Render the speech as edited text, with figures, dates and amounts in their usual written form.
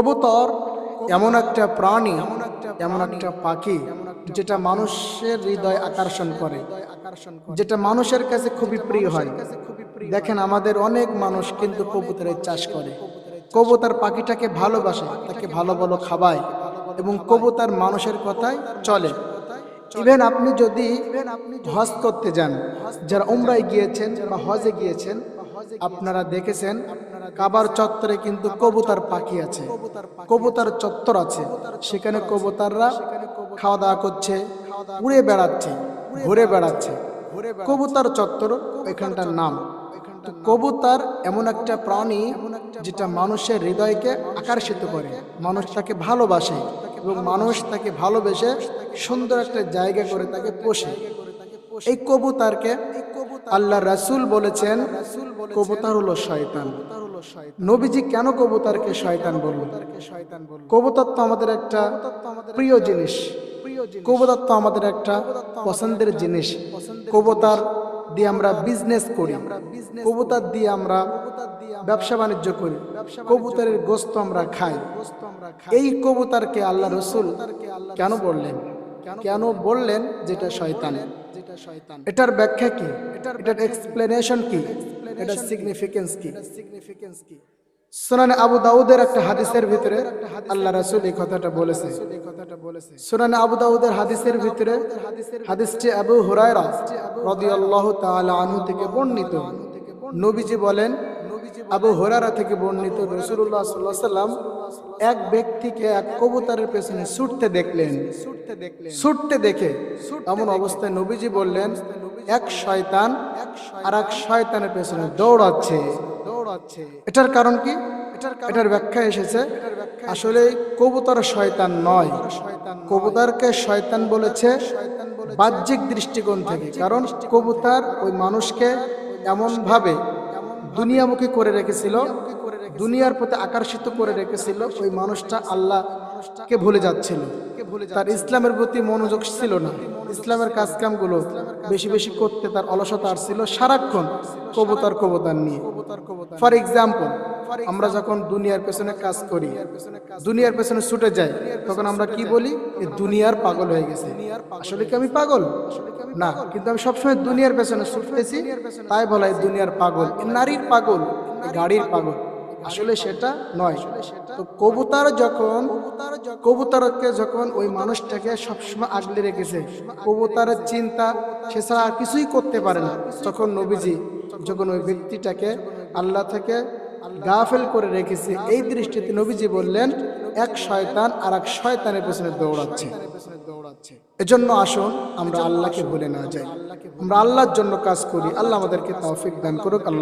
কবুতর এমন একটা প্রাণী, এমন একটা পাখি যেটা মানুষের হৃদয় আকর্ষণ করে, যেটা মানুষের কাছে খুবই প্রিয় হয়। দেখেন, আমাদের অনেক মানুষ কিন্তু কবুতরের চাষ করে, কবুতর পাখিটাকে ভালোবাসে, তাকে ভালো ভালো খাওয়ায় এবং কবুতর মানুষের কথায় চলে। ইভেন আপনি যদি হজ করতে যান, যারা উমরায় গিয়েছেন বা হজে গিয়েছেন, আপনারা দেখেছেন কাবার চত্বরে কিন্তু কবুতর পাখি আছে, কবুতর চত্বর আছে। সেখানে কবুতররা খাওয়া দাওয়া করছে, উড়ে বেড়াচ্ছে, ঘুরে বেড়াচ্ছে। কবুতর চত্বর এখানটার নাম। তো কবুতর এমন একটা প্রাণী যেটা মানুষের হৃদয়কে আকর্ষিত করে, মানুষ তাকে ভালোবাসে এবং মানুষ তাকে ভালোবেসে সুন্দর একটা জায়গা করে তাকে পোষে। এই কবুতরকে আল্লাহ রাসূল বলেছেন কবুতর হলো শয়তান। নবীজি কেন কবুতরকে শয়তান বললেন? কবুতর তো আমাদের একটা প্রিয় জিনিস, কবুতর তো আমাদের একটা পছন্দের জিনিস। কবুতর দিয়ে আমরা বিজনেস করি, কবুতর দিয়ে আমরা ব্যবসা বাণিজ্য করি, কবুতরের গোশত আমরা খাই। এই কবুতরকে আল্লাহ রাসূল কেন বললেন? কেন বললেন যেটা শয়তান? এটার ব্যাখ্যা কি? এটার এক্সপ্লেনেশন কি? এটার সিগনিফিকেন্স কি? সুনানে আবু দাউদের একটা হাদিসের ভিতরে আল্লাহ রাসূল এই কথাটা বলেছে। সুনানে আবু দাউদের হাদিসের ভিতরে হাদিসটি আবু হুরায়রা রাদিয়াল্লাহু তাআলা আনহু থেকে বর্ণিত। নবীজি বলেন, আবু হুরায়রা থেকে বর্ণিত, রাসূলুল্লাহ সাল্লাল্লাহু আলাইহি ওয়াসাল্লাম এক ব্যক্তিকে এক কবুতরের পেছনে ছুটতে দেখলেন। ছুটতে দেখে এমন অবস্থায় নবীজি বললেন, এক শয়তান আর এক শয়তানের পেছনে দৌড়াচ্ছে। এটার কারণ কি? এটার ব্যাখ্যা এসেছে, আসলে কবুতর শয়তান নয়, কবুতরকে শয়তান বলেছে বাহ্যিক দৃষ্টিকোণ থেকে। কারণ কবুতর ওই মানুষকে এমন ভাবে দুনিয়ামুখী করে রেখেছিল, দুনিয়ার প্রতি আকর্ষিত করে রেখেছিল, ওই মানুষটা আল্লাহকে ভুলে যাচ্ছিল, তার ইসলামের প্রতি মনোযোগ ছিল না, ইসলামের কাজকামগুলো বেশি বেশি করতে তার অলসতা ছিল সারাক্ষণ কবুতর নিয়ে। ফর এক্সাম্পল, আমরা যখন দুনিয়ার পেছনে কাজ করি, দুনিয়ার পেছনে ছুটে যাই, তখন আমরা কি বলি? এই দুনিয়ার পাগল হয়ে গেছে। আসলে কি আমি পাগল? না, কিন্তু আমি সবসময় দুনিয়ার পেছনে ছুটতেছি, তাই বলা এই দুনিয়ার পাগল, নারীর পাগল, গাড়ির পাগল। আসলে সেটা নয়। তো কবুতরকে যখন ওই মানুষটাকে সবসময় আগলে রেখেছে, কবুতরের চিন্তা সে ছাড়া আর কিছুই করতে পারে না, তখন নবীজি যখন ওই ব্যক্তিটাকে আল্লাহ থেকে গাফেল করে রেখেছে, এই দৃষ্টিতে নবীজি বললেন এক শয়তান আর এক শয়তানের পেছনে দৌড়াচ্ছে। এজন্য আসুন আমরা আল্লাহকে ভুলে না যাই, আমরা আল্লাহর জন্য কাজ করি। আল্লাহ আমাদেরকে তৌফিক দান করুক। আল্লাহ